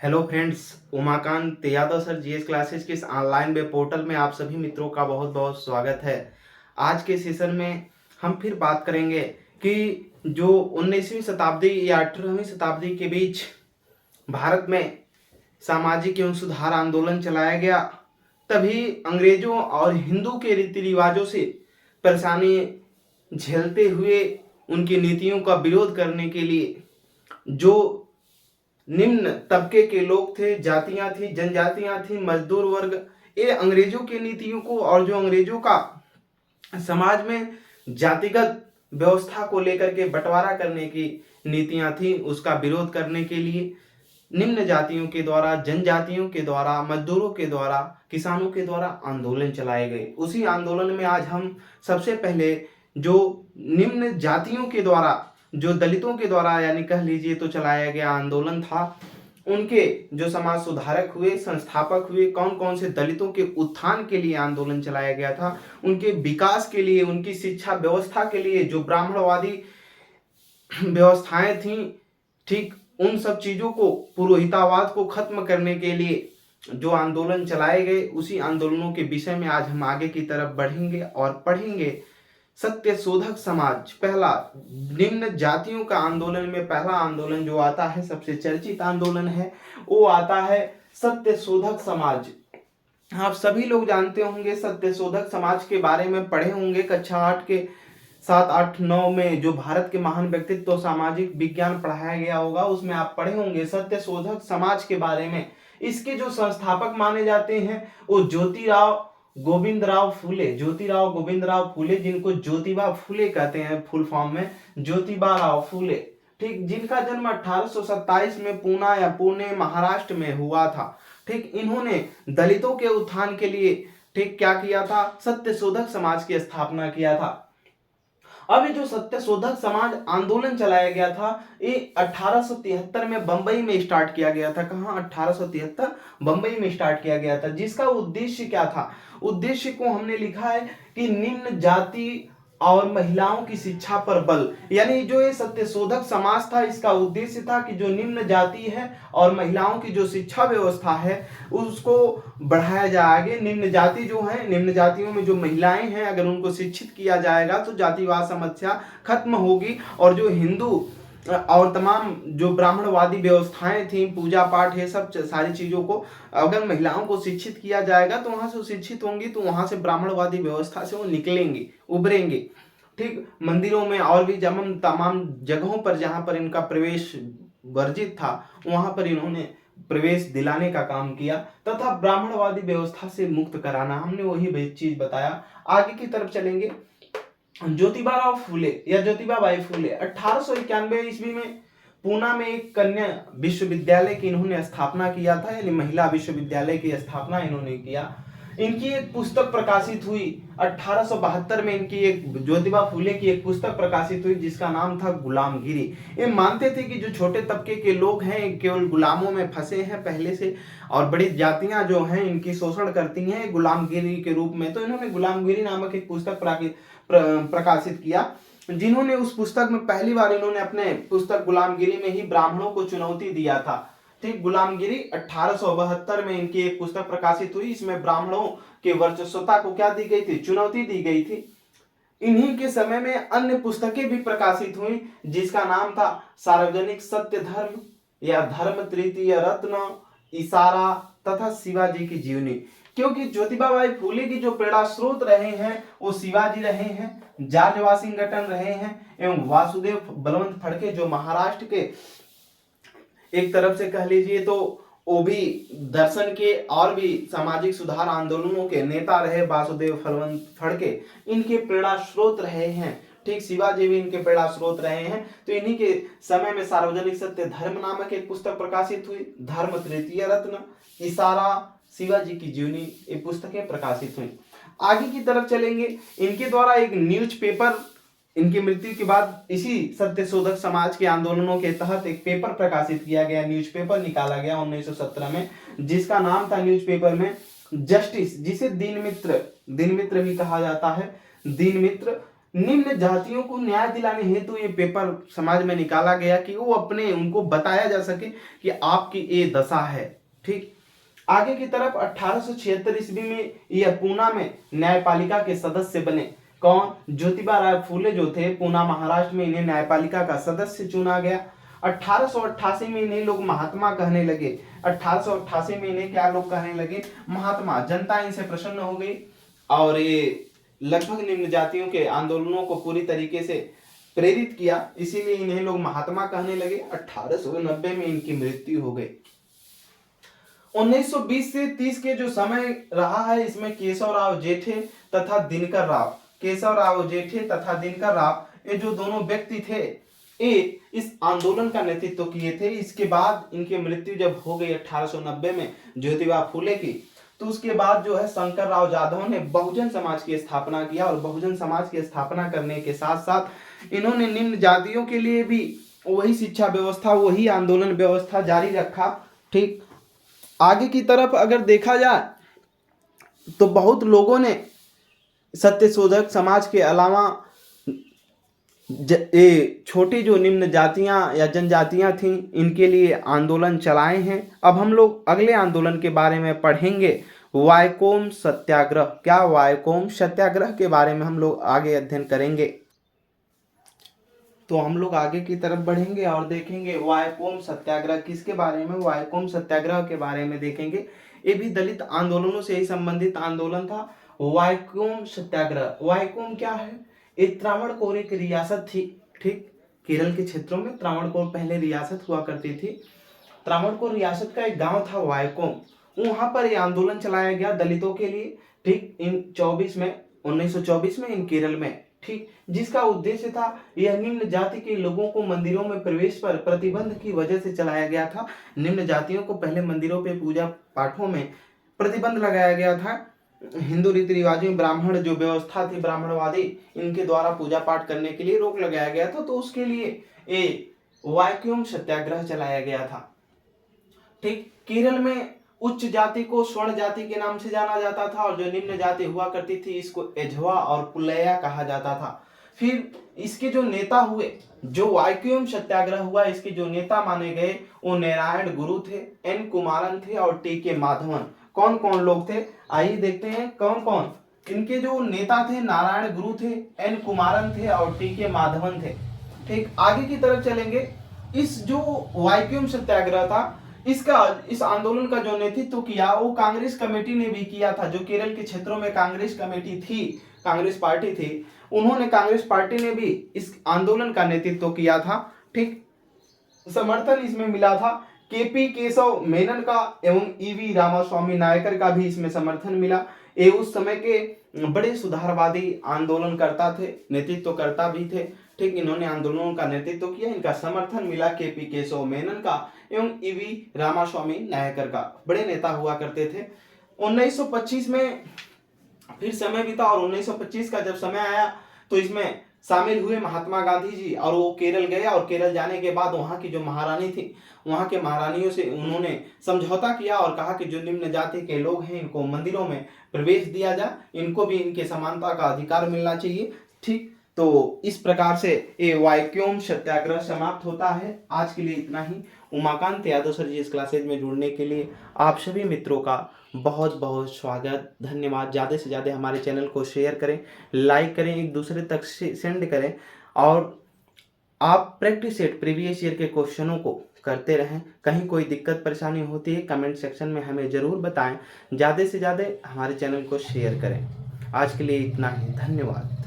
Hello friends, Umakant Yadav sir GS classes के इस online web portal में आप सभी मित्रों का बहुत बहुत स्वागत है। आज के सेशन में हम फिर बात करेंगे कि जो 19वीं शताब्दी या 18वीं शताब्दी के बीच भारत में सामाजिक एवं सुधार आंदोलन चलाया गया, तभी अंग्रेजों और हिंदू के रीति रिवाजों से परेशानी झेलते हुए उनकी नीतियों का विरोध करने के लिए जो निम्न तबके के लोग थे, जातियां थी, जनजातियां थी, मजदूर वर्ग, ये अंग्रेजों की नीतियों को और जो अंग्रेजों का समाज में जातिगत व्यवस्था को लेकर के बंटवारा करने की नीतियां थी, उसका विरोध करने के लिए निम्न जातियों के द्वारा, जनजातियों के द्वारा, मजदूरों के द्वारा, किसानों के द्वारा आंदोलन चलाए गए। उसी आंदोलन में आज हम सबसे पहले जो निम्न जातियों के द्वारा, जो दलितों के द्वारा यानी कह लीजिए तो चलाया गया आंदोलन था, उनके जो समाज सुधारक हुए, संस्थापक हुए, कौन कौन से दलितों के उत्थान के लिए आंदोलन चलाया गया था, उनके विकास के लिए, उनकी शिक्षा व्यवस्था के लिए जो ब्राह्मणवादी व्यवस्थाएं थी, ठीक उन सब चीजों को, पुरोहितावाद को खत्म करने के लिए जो आंदोलन चलाए गए, उसी आंदोलनों के विषय में आज हम आगे की तरफ बढ़ेंगे और पढ़ेंगे। सत्य शोधक समाज, पहला निम्न जातियों का आंदोलन में पहला आंदोलन जो आता है, सबसे चर्चित आंदोलन है, वो आता है सत्य शोधक समाज। आप सभी लोग जानते होंगे, सत्य शोधक समाज के बारे में पढ़े होंगे कक्षा 8 के 7, 8, 9 में जो भारत के महान व्यक्तित्व तो सामाजिक विज्ञान पढ़ाया गया होगा, उसमें आप पढ़े होंगे सत्य शोधक समाज के बारे में। इसके जो संस्थापक माने जाते हैं वो ज्योतिराव गोविंदराव फूले, जिनको ज्योतिबा फूले कहते हैं फुल फॉर्म में, ज्योतिबा राव फूले, ठीक, जिनका जन्म 1827 में पुणे महाराष्ट्र में हुआ था। ठीक, इन्होंने दलितों के उत्थान के लिए ठीक क्या किया था, सत्य शोधक समाज की स्थापना किया था। अब ये जो सत्य शोधक समाज आंदोलन चलाया गया था, ये 1873 में बंबई में स्टार्ट किया गया था। कहाँ? 1873 बंबई में स्टार्ट किया गया था। जिसका उद्देश्य क्या था? उद्देश्य को हमने लिखा है कि निम्न जाति और महिलाओं की शिक्षा पर बल, यानी जो ये सत्य शोधक समाज था, इसका उद्देश्य था कि जो निम्न जाति है और महिलाओं की जो शिक्षा व्यवस्था है उसको बढ़ाया जाए आगे। निम्न जाति जो है, निम्न जातियों में जो महिलाएं हैं, अगर उनको शिक्षित किया जाएगा तो जातिवाद समस्या खत्म होगी। और जो हिंदू और तमाम जो ब्राह्मणवादी व्यवस्थाएं थी, पूजा पाठ, ये सब सारी चीजों को अगर महिलाओं को शिक्षित किया जाएगा तो वहां से शिक्षित होंगी, तो वहां से ब्राह्मणवादी व्यवस्था से वो निकलेंगे, उभरेंगे। ठीक, मंदिरों में और भी तमाम जगहों पर जहां पर इनका प्रवेश वर्जित था, वहां पर इन्होंने प्रवेश दिलाने का काम किया तथा ब्राह्मणवादी व्यवस्था से मुक्त कराना, हमने वही चीज बताया। आगे की तरफ चलेंगे। ज्योतिबा बाई फूले 1891 ईस्वी में पूना में एक कन्या विश्वविद्यालय की इन्होंने स्थापना किया था, यानी महिला विश्वविद्यालय की स्थापना इन्होंने किया। इनकी एक पुस्तक प्रकाशित हुई 1872 में, इनकी एक ज्योतिबा फूले की एक पुस्तक प्रकाशित हुई जिसका नाम था गुलामगिरी। ये मानते थे कि जो छोटे तबके के लोग हैं केवल गुलामों में फंसे हैं पहले से, और बड़ी जातियां जो हैं इनकी शोषण करती हैं गुलामगिरी के रूप में, तो इन्होंने गुलामगिरी नामक एक पुस्तक प्रकाशित किया। जिन्होंने उस पुस्तक में पहली बार इन्होंने अपने पुस्तक गुलामगिरी में ही ब्राह्मणों को चुनौती दिया था। ठीक, गुलामगिरी 1872 में इनकी एक पुस्तक प्रकाशित हुई, इसमें ब्राह्मणों के वर्चस्वता को क्या दी गई थी, चुनौती दी गई थी। इन्हीं के समय में अन्य पुस्तकें भी प्रकाशित हुई जिसका नाम था सार्वजनिक सत्य धर्म या धर्म तृतीय रत्न, इशारा तथा शिवाजी की जीवनी। क्योंकि ज्योतिबा बाई फूले की जो प्रेरणा स्रोत रहे हैं वो शिवाजी रहे हैं, जॉर्ज वाशिंगटन रहे हैं, एवं वासुदेव बलवंत फड़के जो महाराष्ट्र के एक तरफ से कह लीजिए तो वो भी दर्शन के और भी सामाजिक सुधार आंदोलनों के नेता रहे। वासुदेव बलवंत फड़के इनके प्रेरणा स्रोत रहे हैं। ठीक, शिवाजी भी इनके प्रेरणा स्रोत रहे हैं। तो इन्हीं के समय में सार्वजनिक सत्य धर्म नामक एक पुस्तक प्रकाशित हुई, धर्म तृतीय रत्न, इशारा, शिवाजी की जीवनी, ये पुस्तकें प्रकाशित हुई। आगे की तरफ चलेंगे। इनके द्वारा एक न्यूज़पेपर, इनकी मृत्यु के बाद इसी सत्य शोधक समाज के आंदोलनों के तहत एक पेपर प्रकाशित किया गया, न्यूज़पेपर निकाला गया 1917 में, जिसका नाम था न्यूज़पेपर में जस्टिस, जिसे दीन मित्र भी कहा जाता है। दीन मित्र निम्न जातियों को न्याय दिलाने हेतु ये पेपर समाज में निकाला गया कि वो अपने उनको बताया जा सके कि आपकी ये दशा है। ठीक, आगे की तरफ 1876 ईस्वी में यह पूना में न्यायपालिका के सदस्य बने। कौन? ज्योतिबा राय फूले जो थे, पूना महाराष्ट्र में इन्हें न्यायपालिका का सदस्य चुना गया। 1888 में इन्हें लोग महात्मा कहने लगे। 1888 में इन्हें क्या लोग कहने लगे? महात्मा। जनता इनसे प्रसन्न हो गई और ये लगभग निम्न जातियों के आंदोलनों को पूरी तरीके से प्रेरित किया, इसीलिए इन्हें लोग महात्मा कहने लगे। 1890 में इनकी मृत्यु हो गई। 1920 से 30 के जो समय रहा है, इसमें केशव राव जेठे तथा दिनकर राव, केशव राव जेठे तथा दिनकर राव, ये जो दोनों व्यक्ति थे, ये इस आंदोलन का नेतृत्व किए थे। इसके बाद इनकी मृत्यु जब हो गई 1890 में ज्योतिबा फूले की, तो उसके बाद जो है शंकर राव जाधव ने बहुजन समाज की स्थापना किया और बहुजन समाज की स्थापना करने के साथ साथ इन्होंने निम्न जातियों के लिए भी वही शिक्षा व्यवस्था, वही आंदोलन व्यवस्था जारी रखा। ठीक, आगे की तरफ अगर देखा जाए तो बहुत लोगों ने सत्यशोधक समाज के अलावा ये छोटी जो निम्न जातियां या जनजातियां थीं, इनके लिए आंदोलन चलाए हैं। अब हम लोग अगले आंदोलन के बारे में पढ़ेंगे, वायकोम सत्याग्रह। क्या? वायकोम सत्याग्रह के बारे में हम लोग आगे अध्ययन करेंगे। तो हम लोग आगे की तरफ बढ़ेंगे और देखेंगे वायकोम सत्याग्रह किसके बारे में। वायकोम सत्याग्रह के बारे में देखेंगे। ये भी दलित आंदोलनों से ही संबंधित आंदोलन था। वायकोम सत्याग्रह, वायकोम क्या है? ये त्रावणकोर एक रियासत थी। ठीक, केरल के क्षेत्रों में त्रावणकोर पहले रियासत हुआ करती थी। त्रावणकोर रियासत का एक गांव था वायकोम, वहां पर यह आंदोलन चलाया गया दलितों के लिए। ठीक, इन 1924 में इन केरल में। ठीक, जिसका उद्देश्य था, यह निम्न जाति के लोगों को मंदिरों में प्रवेश पर प्रतिबंध की वजह से चलाया गया था। निम्न जातियों को पहले मंदिरों पे पूजा पाठों में प्रतिबंध लगाया गया था। हिंदू रीति रिवाजों, ब्राह्मण जो व्यवस्था थी ब्राह्मणवादी, इनके द्वारा पूजा पाठ करने के लिए रोक लगाया गया था। तो उसके लिए ये वायकोम सत्याग्रह चलाया गया था। ठीक, केरल में उच्च जाति को स्वर्ण जाति के नाम से जाना जाता था और जो निम्न जाति हुआ करती थी, इसको एझवा और पुलैया कहा जाता था। फिर इसके जो नेता हुए, जो वायकोम सत्याग्रह हुआ, इसके जो नेता माने गए वो नारायण गुरु थे, एन कुमारन थे और टी के माधवन। कौन कौन लोग थे? आइए देखते हैं कौन कौन। इनके जो नेता थे, नारायण गुरु थे, एन कुमारन थे और टी के माधवन थे। ठीक, आगे की तरफ चलेंगे। इस जो वायकोम सत्याग्रह था, इस आंदोलन का जो नेतृत्व किया वो कांग्रेस कमेटी ने भी किया था। जो केरल के क्षेत्रों में कांग्रेस कमेटी थी, कांग्रेस पार्टी थी, उन्होंने, कांग्रेस पार्टी ने भी इस आंदोलन का नेतृत्व किया था। ठीक, समर्थन इसमें मिला था केपी केशव मेनन का एवं ईवी रामास्वामी नायकर का भी इसमें समर्थन मिला। ये उस समय के बड़े सुधारवादी आंदोलनकर्ता थे, नेतृत्वकर्ता भी थे। ठीक, इन्होंने आंदोलनों का नेतृत्व किया। इनका समर्थन मिला केपी केशव मेनन का एवं ईवी रामास्वामी नायकर का, बड़े नेता हुआ करते थे। 1925 में फिर समय बीता और 1925 का जब समय आया तो इसमें शामिल हुए महात्मा गांधी जी, और वो केरल गए और केरल जाने के बाद वहाँ की जो महारानी थी, वहाँ के महारानियों से उन्होंने समझौता किया और कहा कि जो निम्न जाति के लोग हैं इनको मंदिरों में प्रवेश दिया जाए, इनको भी इनके समानता का अधिकार मिलना चाहिए। ठीक, तो इस प्रकार से ये वायकोम सत्याग्रह समाप्त होता है। आज के लिए इतना ही। उमाकांत यादव सर जी इस क्लासेज में जुड़ने के लिए आप सभी मित्रों का बहुत बहुत स्वागत, धन्यवाद। ज़्यादा से ज़्यादा हमारे चैनल को शेयर करें, लाइक करें, एक दूसरे तक सेंड करें और आप प्रैक्टिस सेट प्रीवियस ईयर के क्वेश्चनों को करते रहें। कहीं कोई दिक्कत परेशानी होती है कमेंट सेक्शन में हमें ज़रूर बताएं। ज़्यादा से ज़्यादा हमारे चैनल को शेयर करें। आज के लिए इतना ही, धन्यवाद।